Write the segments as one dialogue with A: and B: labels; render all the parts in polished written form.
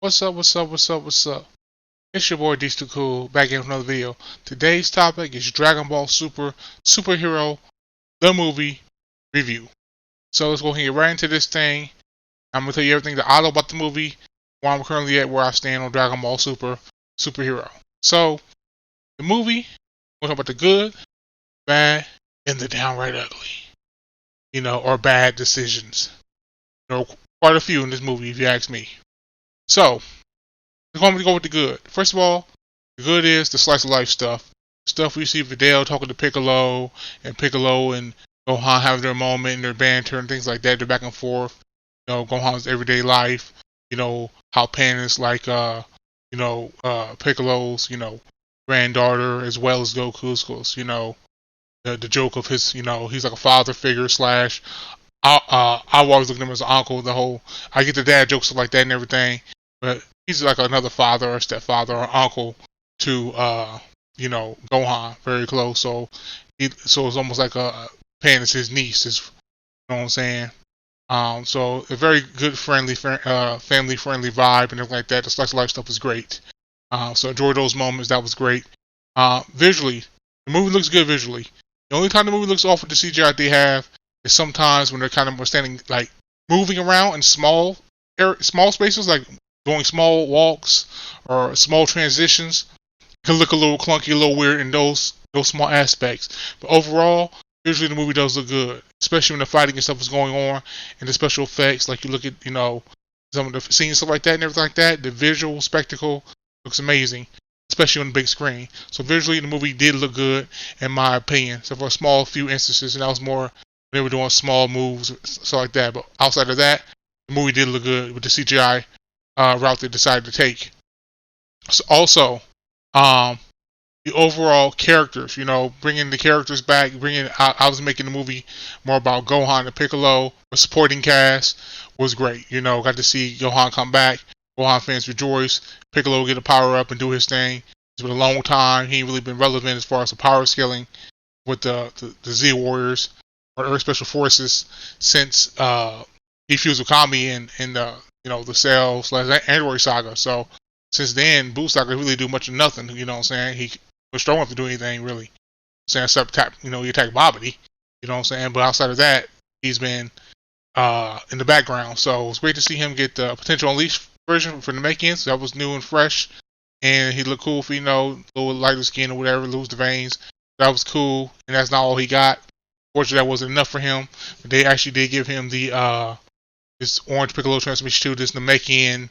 A: What's up, what's up, what's up, what's up? It's your boy D2Cool back in with another video. Today's topic is Dragon Ball Super Superhero, the movie review. So let's go ahead and get right into this thing. I'm going to tell you everything that I know about the movie, where I'm currently at, where I stand on Dragon Ball Superhero. So, the movie, we'll talk about the good, bad, and the downright ugly. Or bad decisions. Quite a few in this movie if you ask me. So, we're going to go with the good. First of all, the good is the slice of life stuff. Stuff we see Videl talking to Piccolo and Gohan having their moment and their banter and things like that. They're back and forth. Gohan's everyday life. How Pan is like, Piccolo's, granddaughter as well as Goku's. Cause, the joke of his, he's like a father figure slash. I always look at him as an uncle. I get the dad jokes like that and everything. But he's like another father or stepfather or uncle to Gohan, very close. So it's almost like Pan is his niece, you know what I'm saying? So a very good, friendly, family friendly vibe and everything like that. The slice of life stuff is great. So enjoy those moments. That was great. Visually, the movie looks good visually. The only time the movie looks off with the CGI they have is sometimes when they're kind of standing, like moving around in small spaces, like doing small walks or small transitions. Can look a little clunky, a little weird in those small aspects. But overall, visually the movie does look good, especially when the fighting and stuff is going on and the special effects. Like you look at some of the scenes, stuff like that, and everything like that. The visual spectacle looks amazing, especially on the big screen. So visually, the movie did look good, in my opinion. So for a small few instances, and that was more when they were doing small moves, stuff like that. But outside of that, the movie did look good with the CGI route they decided to take. So also, the overall characters, bringing the characters back, I was making the movie more about Gohan and Piccolo. The supporting cast was great. Got to see Gohan come back. Gohan fans rejoice. Piccolo get a power up and do his thing. It's been a long time. He ain't really been relevant as far as the power scaling with the Z Warriors or Earth Special Forces since he fused with Kami in the Cell / Android saga. So since then, Boo saga really do much of nothing. You know what I'm saying? He was strong enough to do anything really. Except he attacked Babidi. You know what I'm saying? But outside of that, he's been in the background. So it's great to see him get the Potential Unleashed version for the make-ins. That was new and fresh, and he looked cool for a little lighter skin or whatever, lose the veins. That was cool, and that's not all he got. Fortunately, that wasn't enough for him. But they actually did give him the this Orange Piccolo transformation too. This Namekian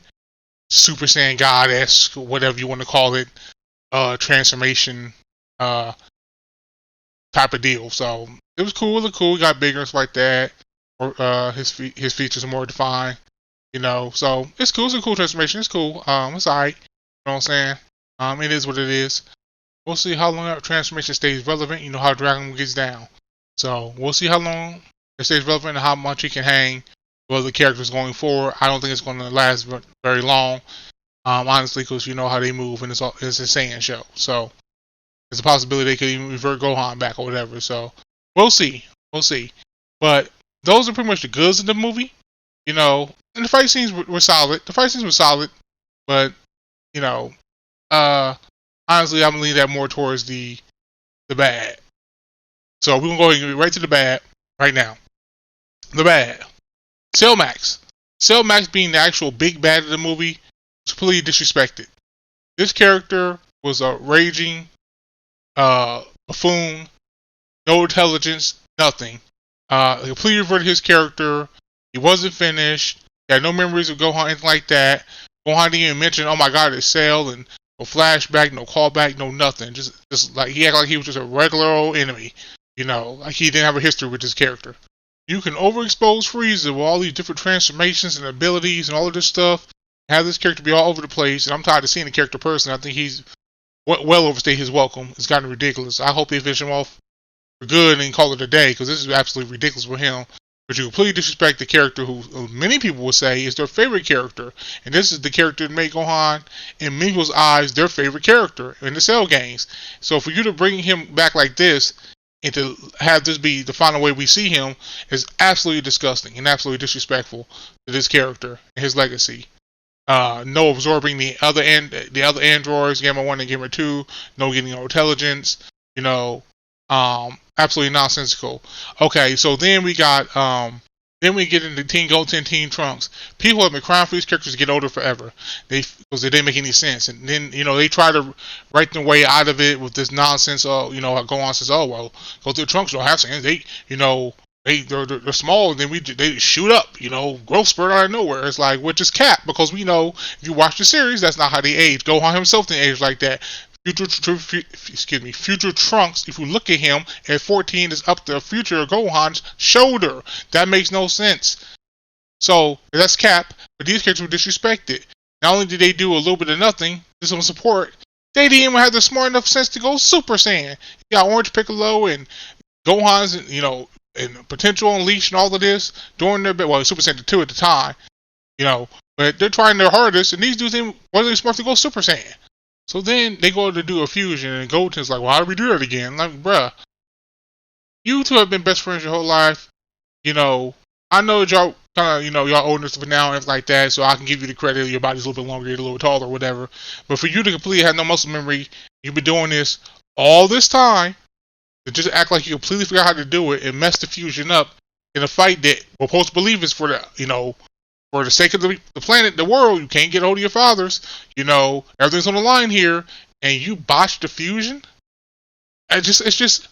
A: Super Saiyan God-esque, whatever you want to call it, transformation type of deal. So it was cool. It looked cool. He got bigger and stuff like that. Or his features are more defined. So it's cool. It's a cool transformation. It's cool. It's alright. You know what I'm saying? It is what it is. We'll see how long that transformation stays relevant. You know how Dragon gets down. So we'll see how long it stays relevant and how much he can hang with other characters going forward. I don't think it's going to last very long. Honestly, because you know how they move and it's a Saiyan show. So there's a possibility they could even revert Gohan back or whatever. So we'll see. We'll see. But those are pretty much the goods of the movie. And the fight scenes were solid. But, honestly, I'm going to lean that more towards the bad. So we're going to go ahead and get right to the bad right now. The bad. Cell Max. Cell Max being the actual big bad of the movie was completely disrespected. This character was a raging buffoon. No intelligence, nothing. He completely reverted his character. He wasn't finished. He had no memories of Gohan, anything like that. Gohan didn't even mention, oh my god, it's Cell, and no flashback, no callback, no nothing. Just like he acted like he was just a regular old enemy. Like he didn't have a history with his character. You can overexpose Frieza with all these different transformations and abilities and all of this stuff. Have this character be all over the place, and I'm tired of seeing the character person. I think he's well overstayed his welcome. It's gotten ridiculous. I hope they finish him off for good and call it a day, because this is absolutely ridiculous for him. But you completely disrespect the character who many people will say is their favorite character. And this is the character that made Gohan, in many people's eyes, their favorite character in the Cell games. So for you to bring him back like this, and to have this be the final way we see him, is absolutely disgusting and absolutely disrespectful to this character and his legacy. no absorbing the other androids, Gamma 1 and Gamma 2, no getting no intelligence, you know, absolutely nonsensical. Okay, so then we got then we get into Teen Goten, Teen Trunks. People have been crying for these characters to get older forever. Because they didn't make any sense, and then they try to write their way out of it with this nonsense. Gohan says, "Oh well, Goten Trunks don't have sense. They're small, and then they shoot up, growth spurt out of nowhere." It's like, which is cap, because we know if you watch the series, that's not how they age. Gohan himself didn't age like that. Future Trunks, if you look at him at 14, is up the future Gohan's shoulder. That makes no sense. So that's cap, but these characters were disrespected. Not only did they do a little bit of nothing, just some support, they didn't even have the smart enough sense to go Super Saiyan. You got Orange Piccolo and Gohan's, and potential unleash and all of this during their Super Saiyan 2 at the time, but they're trying their hardest, and these dudes wasn't smart to go Super Saiyan. So then they go to do a fusion, and Goten's like, "Well, how do we do that again?" Like, bruh, you two have been best friends your whole life. I know y'all kind of, y'all old enough for now and everything like that, so I can give you the credit. Your body's a little bit longer, you're a little bit taller, or whatever. But for you to completely have no muscle memory, you've been doing this all this time, to just act like you completely forgot how to do it and mess the fusion up in a fight that we're supposed to believe is for the sake of the planet, the world. You can't get hold of your fathers. Everything's on the line here, and you botched the fusion. It's just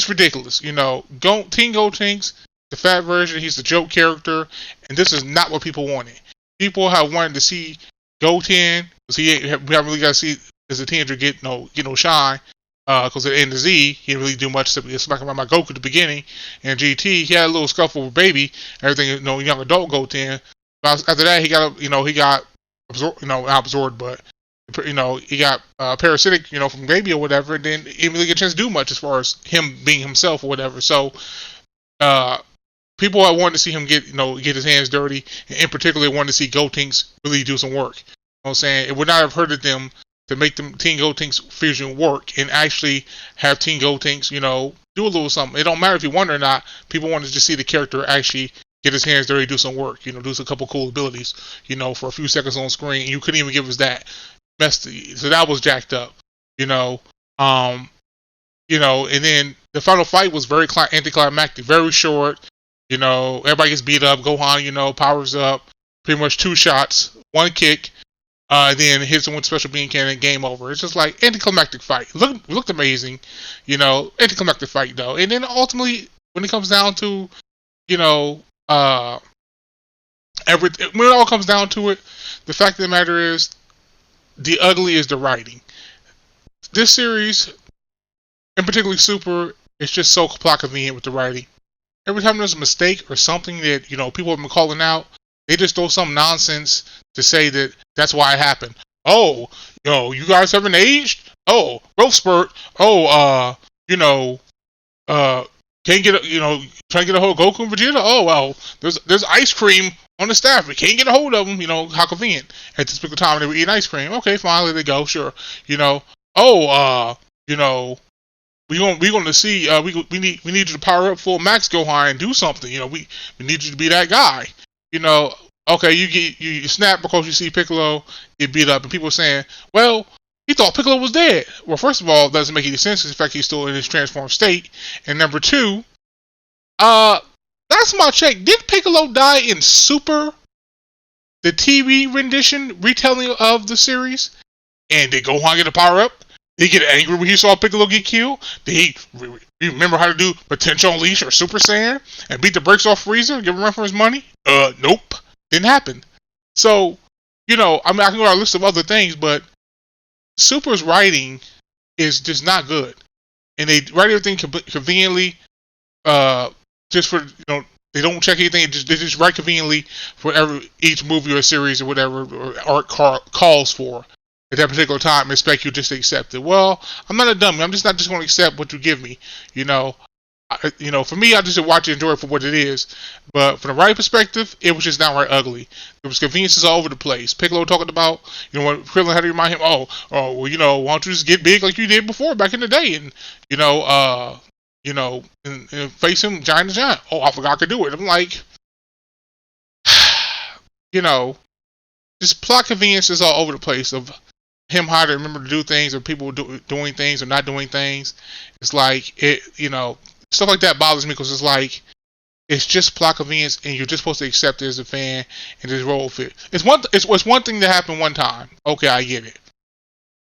A: ridiculous. Teen Gotenks, the fat version, he's the joke character, and this is not what people wanted. People have wanted to see Goten, because we haven't really got to see as a teenager get no shine. Because at the end of Z, he didn't really do much except get smacked by my Goku at the beginning. And GT, he had a little scuffle with Baby, everything, young adult Goten. But after that, he got absorbed, not absorbed, but he got parasitic, from Baby or whatever. And then he didn't really get a chance to do much as far as him being himself or whatever. So, people wanted to see him get his hands dirty, and in particular, wanted to see Gotenks really do some work. You know what I'm saying? It would not have hurted them to make them Teen Gotenks fusion work and actually have Teen Gotenks, do a little something. It don't matter if you won or not. People wanted to just see the character actually get his hands dirty, do some work, do some couple cool abilities, for a few seconds on screen. And you couldn't even give us that. So that was jacked up, and then the final fight was very anticlimactic, very short. Everybody gets beat up. Gohan, powers up, pretty much 2 shots, 1 kick. Then hits him with special beam cannon, game over. It's just like anticlimactic fight. Looked amazing, anticlimactic fight though. And then ultimately, when it comes down to, everything, when it all comes down to it, the fact of the matter is, the ugly is the writing. This series, and particularly Super, is just so plot convenient with the writing. Every time there's a mistake or something that people have been calling out, they just throw some nonsense to say that that's why it happened. Oh, you guys haven't aged? Oh, growth spurt. Oh, can't get trying to get a hold of Goku and Vegeta. Oh, well, there's ice cream on the staff. We can't get a hold of them. How convenient. At this particular time, they were eating ice cream. Okay, fine, let it go. Sure. We going to see. We need you to power up full max Gohan and do something. We need you to be that guy. Okay, you snap because you see Piccolo get beat up, and people are saying, well, he thought Piccolo was dead. Well, first of all, it doesn't make any sense. In fact, he's still in his transformed state. And number 2, last time I checked, did Piccolo die in Super, the TV rendition, retelling of the series? And did Gohan get a power up? Did he get angry when he saw Piccolo get killed? Did he remember how to do Potential Unleash or Super Saiyan and beat the brakes off Frieza and give him a run for his money? Nope. Didn't happen. So, I can go on a list of other things, but Super's writing is just not good. And they write everything conveniently, just for, they don't check anything, they just write conveniently for each movie or series or whatever or art calls for at that particular time, and expect you just to accept it. Well, I'm not a dummy. I'm just not just going to accept what you give me. For me, I just watch and enjoy it for what it is. But from the right perspective, it was just downright ugly. There was conveniences all over the place. Piccolo talking about, when Krillin had to remind him, why don't you just get big like you did before back in the day, and and face him giant to giant. Oh, I forgot I could do it. I'm like, just plot convenience is all over the place of him how to remember to do things, or people doing things or not doing things. It's like it, stuff like that bothers me because it's like it's just plot convenience, and you're just supposed to accept it as a fan and just roll with it. It's one thing that happened one time. Okay, I get it.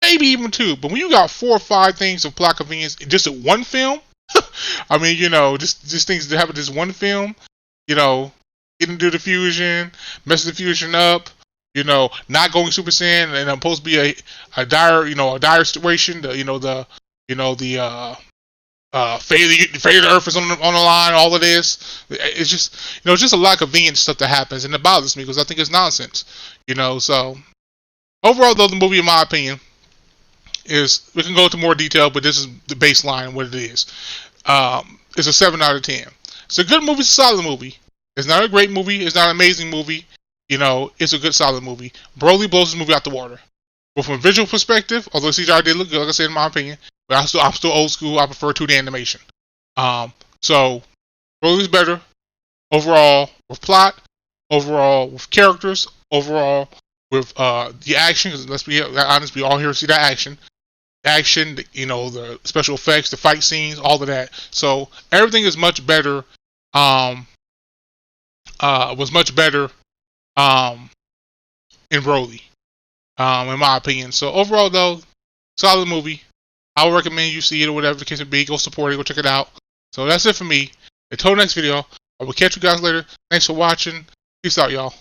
A: Maybe even two, but when you got 4 or 5 things of plot convenience just in one film, I mean, just things that happen in just one film, getting to the fusion, messing the fusion up, not going Super Saiyan, and I'm supposed to be a dire situation. Fate of the Earth is on the line. All of this, it's just a lot of convenient stuff that happens, and it bothers me because I think it's nonsense. So overall, though, the movie, in my opinion, is, we can go into more detail, but this is the baseline, what it is. It's a 7 out of 10. It's a good movie. It's a solid movie. It's not a great movie. It's not an amazing movie. It's a good, solid movie. Broly blows this movie out the water. But from a visual perspective, although CGI did look good, like I said, in my opinion, but I'm still old school. I prefer 2D animation. So Broly's better overall with plot, overall with characters, overall with the action. Because let's be honest, we all here to see that action. The special effects, the fight scenes, all of that. So everything is much better. Was much better in Broly, in my opinion. So overall, though, solid movie. I would recommend you see it, or whatever the case may be. Go support it. Go check it out. So that's it for me. Until next video, I will catch you guys later. Thanks for watching. Peace out, y'all.